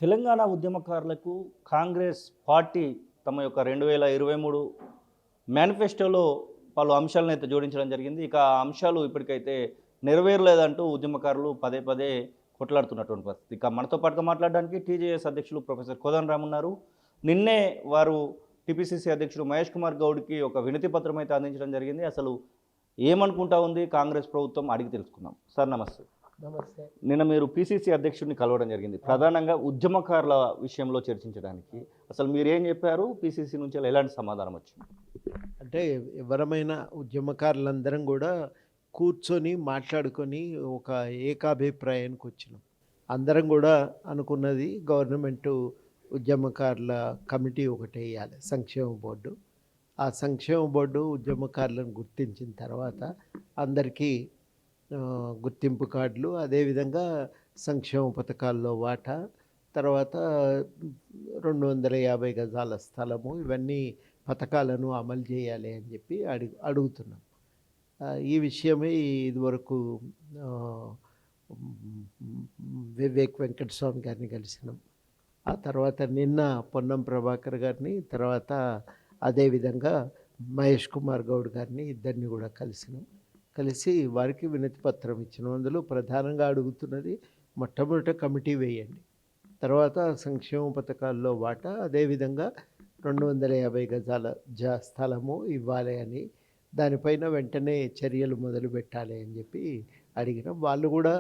తెలంగాణ ఉద్యమకారులకు కాంగ్రెస్ పార్టీ తమ యొక్క 2023 మేనిఫెస్టోలో పలు అంశాలనైతే జోడించడం జరిగింది. ఇక ఆ అంశాలు ఇప్పటికైతే నెరవేరలేదంటూ ఉద్యమకారులు పదే పదే కొట్లాడుతున్నటువంటి పరిస్థితి. ఇక మనతో పాటుగా మాట్లాడడానికి టీజేఎస్ అధ్యక్షులు ప్రొఫెసర్ కోదండరామ్ ఉన్నారు. నిన్నే వారు టీపీసీసీ అధ్యక్షుడు మహేష్ కుమార్ గౌడ్‌కి ఒక వినతి పత్రం అయితే అందించడం జరిగింది. అసలు ఏమనుకుంటా ఉంది కాంగ్రెస్ ప్రభుత్వం అడిగి తెలుసుకుందాం. సార్ నమస్తే. నమస్తే. నిన్న మీరు పీసీసీ అధ్యక్షుడిని కలవడం జరిగింది. ప్రధానంగా ఉద్యమకారుల విషయంలో చర్చించడానికి. అసలు మీరేం చెప్పారు? పీసీసీ నుంచి ఎలాంటి సమాధానం వచ్చింది? అంటే ఎవరమైనా ఉద్యమకారులందరం కూడా కూర్చొని మాట్లాడుకొని ఒక ఏకాభిప్రాయానికి వచ్చినాం. అందరం కూడా అనుకున్నది గవర్నమెంటు ఉద్యమకారుల కమిటీ ఒకటి వేయాలి, సంక్షేమ బోర్డు. ఆ సంక్షేమ బోర్డు ఉద్యమకారులను గుర్తించిన తర్వాత అందరికీ గుర్తింపు కార్డులు, అదేవిధంగా సంక్షేమ పథకాల్లో వాటా, తర్వాత 250 గజాల స్థలము, ఇవన్నీ పథకాలను అమలు చేయాలి అని చెప్పి అడుగుతున్నాం. ఈ విషయమై ఇదివరకు వివేక్ వెంకటస్వామి గారిని కలిసినాం. ఆ తర్వాత నిన్న పొన్నం ప్రభాకర్ గారిని, తర్వాత అదేవిధంగా మహేష్ కుమార్ గౌడ్ గారిని, ఇద్దరిని కూడా కలిసి వారికి వినతి పత్రం ఇచ్చినాం. అందులో ప్రధానంగా అడుగుతున్నది మొట్టమొదట కమిటీ వేయండి, తర్వాత సంక్షేమ పథకాల్లో వాటా, అదేవిధంగా 250 గజాల స్థలము ఇవ్వాలి అని, దానిపైన వెంటనే చర్యలు మొదలు పెట్టాలి అని చెప్పి అడిగినాం. వాళ్ళు కూడా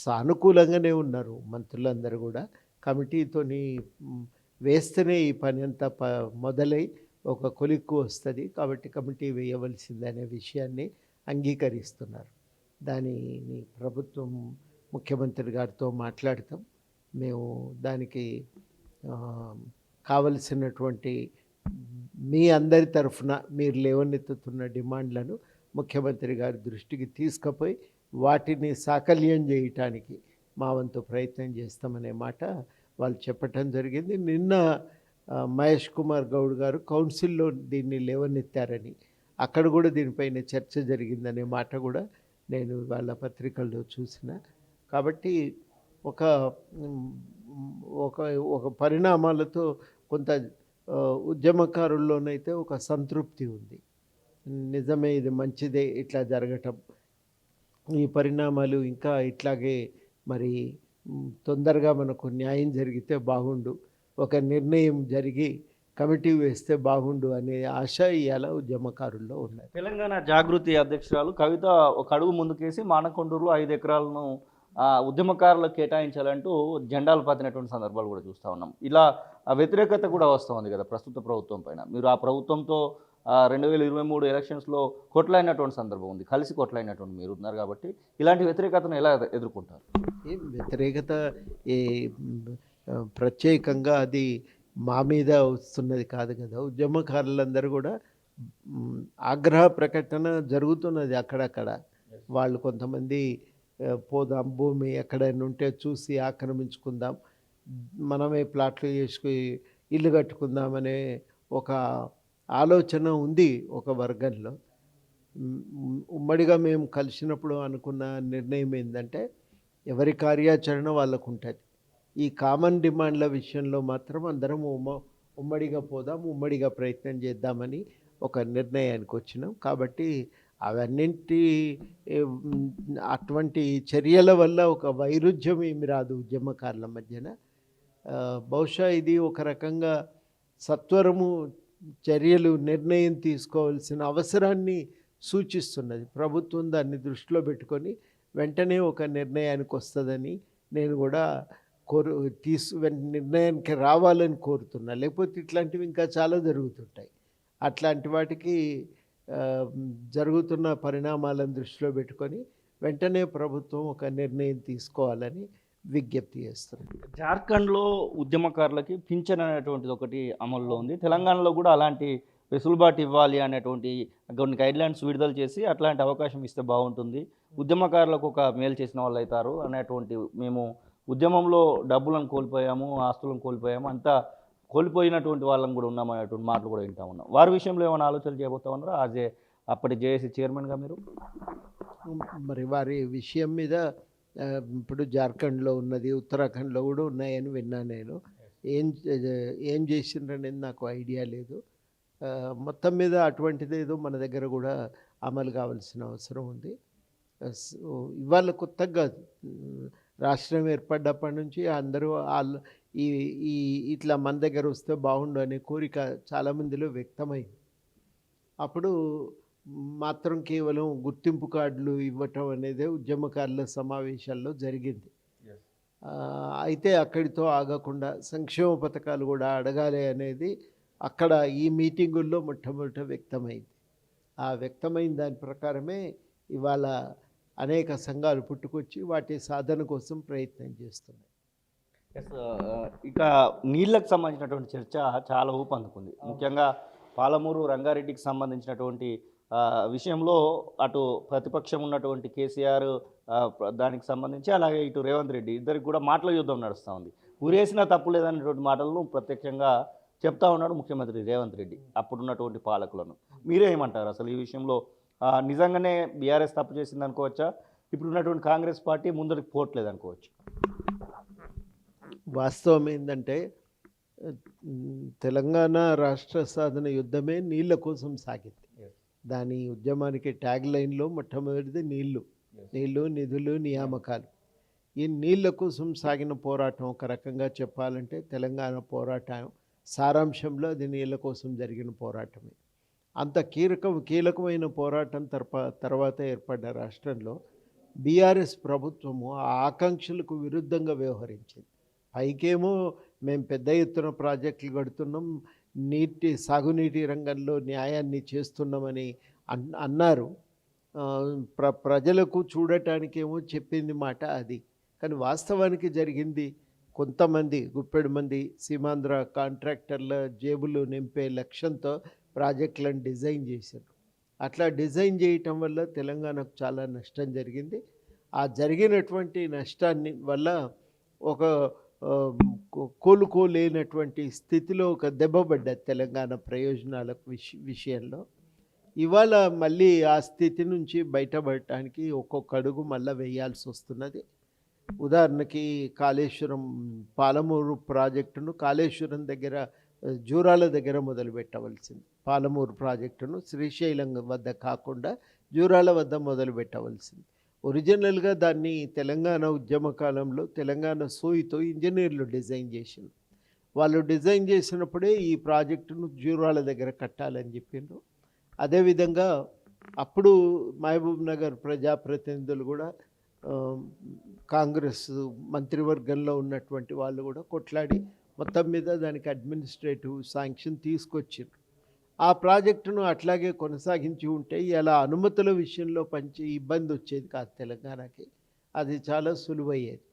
సానుకూలంగానే ఉన్నారు. మంత్రులందరూ కూడా కమిటీతోని వేస్తేనే ఈ పని అంతా మొదలై ఒక కొలిక్కు వస్తుంది, కాబట్టి కమిటీ వేయవలసిందనే విషయాన్ని అంగీకరిస్తున్నారు. దానిని ప్రభుత్వం ముఖ్యమంత్రి గారితో మాట్లాడతాం. మేము దానికి కావలసినటువంటి మీ అందరి తరఫున మీరు లేవనెత్తుతున్న డిమాండ్లను ముఖ్యమంత్రి గారి దృష్టికి తీసుకుపోయి వాటిని సాకల్యం చేయటానికి మా వంతు ప్రయత్నం చేస్తామనే మాట వాళ్ళు చెప్పటం జరిగింది. నిన్న మహేష్ కుమార్ గౌడ్ గారు కౌన్సిల్లో దీన్ని లేవనెత్తారని, అక్కడ కూడా దీనిపైన చర్చ జరిగిందనే మాట కూడా నేను వాళ్ళ పత్రికల్లో చూసిన. కాబట్టి ఒక ఒక ఒక పరిణామాలతో కొంత ఉద్యమకారుల్లోనైతే ఒక సంతృప్తి ఉంది. నిజమే, ఇది మంచిదే ఇట్లా జరగటం, ఈ పరిణామాలు ఇంకా ఇట్లాగే మరి తొందరగా మనకు న్యాయం జరిగితే బాగుండు, ఒక నిర్ణయం జరిగి కమిటీ వేస్తే బాగుండు అనే ఆశ ఇవాళ ఉద్యమకారుల్లో ఉన్నది. తెలంగాణ జాగృతి అధ్యక్షురాలు కవిత ఒక అడుగు ముందుకేసి మానకొండూరులో 5 ఎకరాలను ఉద్యమకారులకు కేటాయించాలంటూ జెండాలు పాతినటువంటి సందర్భాలు కూడా చూస్తూ ఉన్నాం. ఇలా వ్యతిరేకత కూడా వస్తూ ఉంది కదా ప్రస్తుత ప్రభుత్వం పైన. మీరు ఆ ప్రభుత్వంతో 2023 ఎలక్షన్స్లో కొట్లాడినటువంటి సందర్భం ఉంది, కలిసి కొట్లాడినటువంటి మీరు ఉన్నారు కాబట్టి ఇలాంటి వ్యతిరేకతను ఎలా ఎదుర్కొంటారు? ఏం వ్యతిరేకత ప్రత్యేకంగా అది మా మీద వస్తున్నది కాదు కదా. ఉద్యమకారులందరూ కూడా ఆగ్రహ ప్రకటన జరుగుతున్నది అక్కడక్కడ. వాళ్ళు కొంతమంది పోదాం, భూమి ఎక్కడైనా ఉంటే చూసి ఆక్రమించుకుందాం, మనమే ప్లాట్లు చేసుకుని ఇల్లు కట్టుకుందామనే ఒక ఆలోచన ఉంది ఒక వర్గంలో. ఉమ్మడిగా మేము కలిసినప్పుడు అనుకున్న నిర్ణయం ఏంటంటే ఎవరి కార్యాచరణ వాళ్ళకు ఉంటుంది. ఈ కామన్ డిమాండ్ల విషయంలో మాత్రం అందరం ఉమ్మడిగా పోదాం, ఉమ్మడిగా ప్రయత్నం చేద్దామని ఒక నిర్ణయానికి వచ్చినాం. కాబట్టి అవన్నింటి అటువంటి చర్యల వల్ల ఒక వైరుధ్యం ఏమి రాదు ఉద్యమకారుల మధ్యన. బహుశా ఇది ఒక రకంగా సత్వరము చర్యలు నిర్ణయం తీసుకోవాల్సిన అవసరాన్ని సూచిస్తున్నది. ప్రభుత్వం దాన్ని దృష్టిలో పెట్టుకొని వెంటనే ఒక నిర్ణయానికి వస్తుందని నేను కూడా నిర్ణయానికి రావాలని కోరుతున్నా. లేకపోతే ఇట్లాంటివి ఇంకా చాలా జరుగుతుంటాయి. అట్లాంటి వాటికి జరుగుతున్న పరిణామాలను దృష్టిలో పెట్టుకొని వెంటనే ప్రభుత్వం ఒక నిర్ణయం తీసుకోవాలని విజ్ఞప్తి చేస్తుంది. జార్ఖండ్లో ఉద్యమకారులకి పింఛన్ అనేటువంటిది ఒకటి అమల్లో ఉంది. తెలంగాణలో కూడా అలాంటి వెసులుబాటు ఇవ్వాలి అనేటువంటి కొన్ని గైడ్లైన్స్ విడుదల చేసి అట్లాంటి అవకాశం ఇస్తే బాగుంటుంది, ఉద్యమకారులకు ఒక మేలు చేసిన వాళ్ళు అవుతారు అనేటువంటి, మేము ఉద్యమంలో డబ్బులను కోల్పోయాము, ఆస్తులను కోల్పోయాము, అంతా కోల్పోయినటువంటి వాళ్ళని కూడా ఉన్నాం అనేటువంటి మాటలు కూడా వింటా ఉన్నాం. వారి విషయంలో ఏమైనా ఆలోచనలు చేయబోతా ఉన్నారా అప్పటి జేఏసీ చైర్మన్గా మీరు? మరి వారి విషయం మీద ఇప్పుడు జార్ఖండ్లో ఉన్నది, ఉత్తరాఖండ్లో కూడా ఉన్నాయని విన్నా నేను. ఏం ఏం చేసిండ్రనేది నాకు ఐడియా లేదు. మొత్తం మీద అటువంటిదేదో మన దగ్గర కూడా అమలు కావాల్సిన అవసరం ఉంది. సో ఇవాళ కొత్తగా రాష్ట్రం ఏర్పడ్డప్పటి నుంచి అందరూ ఆళ్ళు ఈ ఈ ఇట్లా మన దగ్గర వస్తే బాగుండు అనే కోరిక చాలామందిలో వ్యక్తమైంది. అప్పుడు మాత్రం కేవలం గుర్తింపు కార్డులు ఇవ్వటం అనేదే ఉద్యమకారుల సమావేశాల్లో జరిగింది. అయితే అక్కడితో ఆగకుండా సంక్షేమ పథకాలు కూడా అడగాలి అనేది అక్కడ ఈ మీటింగుల్లో మొట్టమొదట వ్యక్తమైంది. ఆ వ్యక్తమైన దాని ప్రకారమే ఇవాళ అనేక సంఘాలు పుట్టుకొచ్చి వాటి సాధన కోసం ప్రయత్నం చేస్తున్నాయి. ఎస్. ఇక నీళ్ళకు సంబంధించినటువంటి చర్చ చాలా ఊపందుకుంది. ముఖ్యంగా పాలమూరు రంగారెడ్డికి సంబంధించినటువంటి విషయంలో అటు ప్రతిపక్షం ఉన్నటువంటి కేసీఆర్ దానికి సంబంధించి, అలాగే ఇటు రేవంత్ రెడ్డి ఇద్దరికి కూడా మాటల యుద్ధం నడుస్తూ ఉంది. ఉరేసినా తప్పు లేదనేటువంటి మాటలను ప్రత్యక్షంగా చెప్తా ఉన్నాడు ముఖ్యమంత్రి రేవంత్ రెడ్డి అప్పుడున్నటువంటి పాలకులను. మీరేమంటారు అసలు ఈ విషయంలో? నిజంగానే బీఆర్ఎస్ తప్పు చేసింది అనుకోవచ్చా? ఇప్పుడున్నటువంటి కాంగ్రెస్ పార్టీ ముందరికి పోవట్లేదు అనుకోవచ్చు? వాస్తవం ఏంటంటే తెలంగాణ రాష్ట్ర సాధన యుద్ధమే నీళ్ళ కోసం సాగింది. దాని ఉద్యమానికి ట్యాగ్ లైన్లో మొట్టమొదటిది నీళ్లు, నిధులు, నియామకాలు. ఈ నీళ్ళ కోసం సాగిన పోరాటం ఒక రకంగా చెప్పాలంటే తెలంగాణ పోరాటం సారాంశంలో అది నీళ్ళ కోసం జరిగిన పోరాటమే. అంత కీలకమైన పోరాటం తర్వాత ఏర్పడ్డ రాష్ట్రంలో బీఆర్ఎస్ ప్రభుత్వము ఆ ఆకాంక్షలకు విరుద్ధంగా వ్యవహరించింది. పైకేమో మేము పెద్ద ఎత్తున ప్రాజెక్టులు కడుతున్నాం, సాగునీటి రంగంలో న్యాయాన్ని చేస్తున్నామని అన్నారు. ప్రజలకు చూడటానికేమో చెప్పింది మాట అది. కానీ వాస్తవానికి జరిగింది కొంతమంది గుప్పెడు మంది సీమాంధ్ర కాంట్రాక్టర్ల జేబులు నింపే లక్ష్యంతో ప్రాజెక్టులను డిజైన్ చేశారు. అట్లా డిజైన్ చేయటం వల్ల తెలంగాణకు చాలా నష్టం జరిగింది. ఆ జరిగినటువంటి నష్టాన్ని వల్ల ఒక కోలుకోలేనటువంటి స్థితిలో ఒక దెబ్బపడ్డది తెలంగాణ ప్రయోజనాల విషయంలో. ఇవాళ మళ్ళీ ఆ స్థితి నుంచి బయటపడటానికి ఒక్కొక్క అడుగు మళ్ళీ వేయాల్సి వస్తున్నది. ఉదాహరణకి కాళేశ్వరం పాలమూరు ప్రాజెక్టును కాళేశ్వరం దగ్గర జూరాల దగ్గర మొదలుపెట్టవలసింది. పాలమూరు ప్రాజెక్టును శ్రీశైలం వద్ద కాకుండా జూరాల వద్ద మొదలుపెట్టవలసింది. ఒరిజినల్గా దాన్ని తెలంగాణ ఉద్యమ కాలంలో తెలంగాణ సోయితో ఇంజనీర్లు డిజైన్ చేసిండ్రు. వాళ్ళు డిజైన్ చేసినప్పుడే ఈ ప్రాజెక్టును జూరాల దగ్గర కట్టాలని చెప్పిండ్రు. అదేవిధంగా అప్పుడు మహబూబ్ నగర్ ప్రజాప్రతినిధులు కూడా కాంగ్రెస్ మంత్రివర్గంలో ఉన్నటువంటి వాళ్ళు కూడా కొట్లాడి మొత్తం మీద దానికి అడ్మినిస్ట్రేటివ్ శాంక్షన్ తీసుకొచ్చిండ్రు. ఆ ప్రాజెక్టును అట్లాగే కొనసాగించి ఉంటే ఇలా అనుమతుల విషయంలో ఇబ్బంది వచ్చేది కాదు తెలంగాణకి, అది చాలా సులువయ్యేది.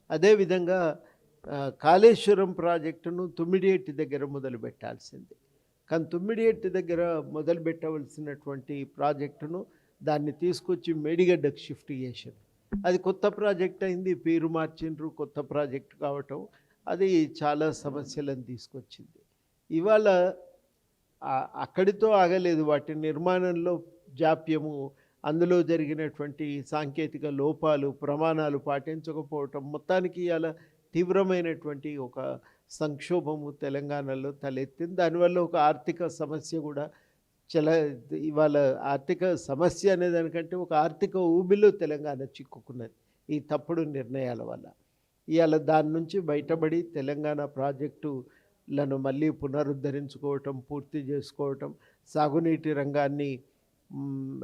అదేవిధంగా కాళేశ్వరం ప్రాజెక్టును తుమ్మిడియట్టి దగ్గర మొదలు పెట్టాల్సింది. కానీ తుమ్మిడియట్టి దగ్గర మొదలు పెట్టవలసినటువంటి ప్రాజెక్టును దాన్ని తీసుకొచ్చి మేడిగడ్డకు షిఫ్ట్ చేశారు. అది కొత్త ప్రాజెక్ట్ అయింది, పేరు మార్చిండ్రు, కొత్త ప్రాజెక్టు కావటం అది చాలా సమస్యలను తీసుకొచ్చింది. ఇవాళ అక్కడితో ఆగలేదు. వాటి నిర్మాణంలో జాప్యము, అందులో జరిగినటువంటి సాంకేతిక లోపాలు, ప్రమాణాలు పాటించకపోవటం, మొత్తానికి ఇలా తీవ్రమైనటువంటి ఒక సంక్షోభము తెలంగాణలో తలెత్తింది. దానివల్ల ఒక ఆర్థిక సమస్య కూడా ఇవాళ ఆర్థిక సమస్య అనేదానికంటే ఒక ఆర్థిక ఊబిలో తెలంగాణ చిక్కుకున్నది ఈ తప్పుడు నిర్ణయాల వల్ల. ఇవాళ దాని నుంచి బయటపడి తెలంగాణ ప్రాజెక్టులను మళ్ళీ పునరుద్ధరించుకోవటం, పూర్తి చేసుకోవటం, సాగునీటి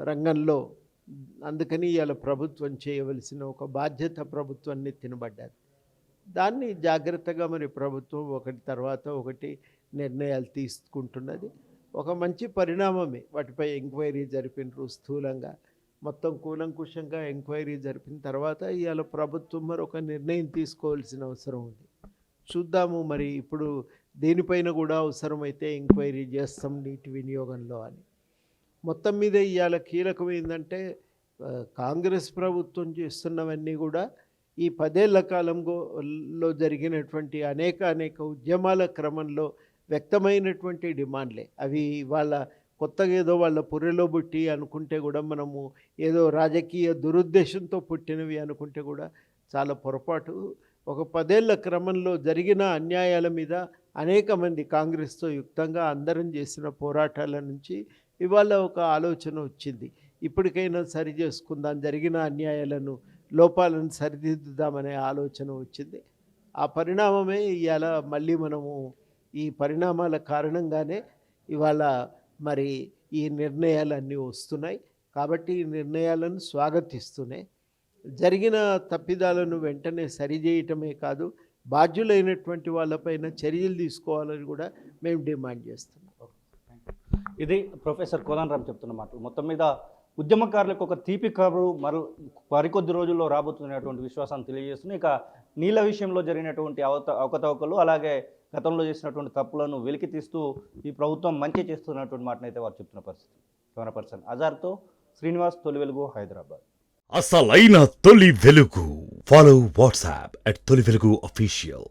రంగంలో అందుకని ఇవాళ ప్రభుత్వం చేయవలసిన ఒక బాధ్యత ప్రభుత్వాన్ని తినబడ్డారు. దాన్ని జాగ్రత్తగా మరి ప్రభుత్వం ఒకటి తర్వాత ఒకటి నిర్ణయాలు తీసుకుంటున్నది. ఒక మంచి పరిణామమే. వాటిపై ఎంక్వైరీ జరిపినారు స్థూలంగా, మొత్తం కూలంకుషంగా ఎంక్వైరీ జరిపిన తర్వాత ఇవాళ ప్రభుత్వం మరి ఒక నిర్ణయం తీసుకోవాల్సిన అవసరం ఉంది. చూద్దాము మరి ఇప్పుడు దీనిపైన కూడా అవసరమైతే ఎంక్వైరీ చేస్తాం నీటి వినియోగంలో అని. మొత్తం మీద ఇవాళ కీలకం ఏంటంటే కాంగ్రెస్ ప్రభుత్వం చేస్తున్నవన్నీ కూడా ఈ 10 ఏళ్ల కాలంలో జరిగినటువంటి అనేక ఉద్యమాల క్రమంలో వ్యక్తమైనటువంటి డిమాండ్లే. అవి వాళ్ళ కొత్తగా ఏదో వాళ్ళ పుర్రెలో పుట్టి అనుకుంటే కూడా, మనము ఏదో రాజకీయ దురుద్దేశంతో పుట్టినవి అనుకుంటే కూడా చాలా పొరపాటు. ఒక 10 ఏళ్ల క్రమంలో జరిగిన అన్యాయాల మీద అనేక మంది కాంగ్రెస్‌తో యుక్తంగా అందరం చేసిన పోరాటాల నుంచి ఇవాళ ఒక ఆలోచన వచ్చింది. ఇప్పటికైనా సరి చేసుకుందాం, జరిగిన అన్యాయాలను, లోపాలను సరిదిద్దుదామనే ఆలోచన వచ్చింది. ఆ పరిణామమే ఇవాళ మళ్ళీ మనము ఈ పరిణామాల కారణంగానే ఇవాళ మరి ఈ నిర్ణయాలన్నీ వస్తున్నాయి. కాబట్టి ఈ నిర్ణయాలను స్వాగతిస్తూనే జరిగిన తప్పిదాలను వెంటనే సరిచేయటమే కాదు, బాధ్యులైనటువంటి వాళ్ళపైన చర్యలు తీసుకోవాలని కూడా మేము డిమాండ్ చేస్తున్నాం. ఇది ప్రొఫెసర్ కోదండరాం చెప్తున్న మాటలు. మొత్తం మీద ఉద్యమకారులకు ఒక తీపి కబురు మరికొద్ది రోజుల్లో రాబోతున్నటువంటి విశ్వాసాన్ని తెలియజేస్తున్నాయి. ఇక నీళ్ళ విషయంలో జరిగినటువంటి అవకతవకలు, అలాగే గతంలో చేసినటువంటి తప్పులను వెలికి తీస్తూ ఈ ప్రభుత్వం మంచి చేస్తున్నటువంటి మాటనైతే వారు చెప్తున్న పరిస్థితి. కెమెరా పర్సన్ అజార్తో శ్రీనివాస్, తొలి వెలుగు, హైదరాబాద్. అసలైన తొలి వెలుగు. ఫాలో వాట్సాప్ @తొలి వెలుగు అఫీషియల్.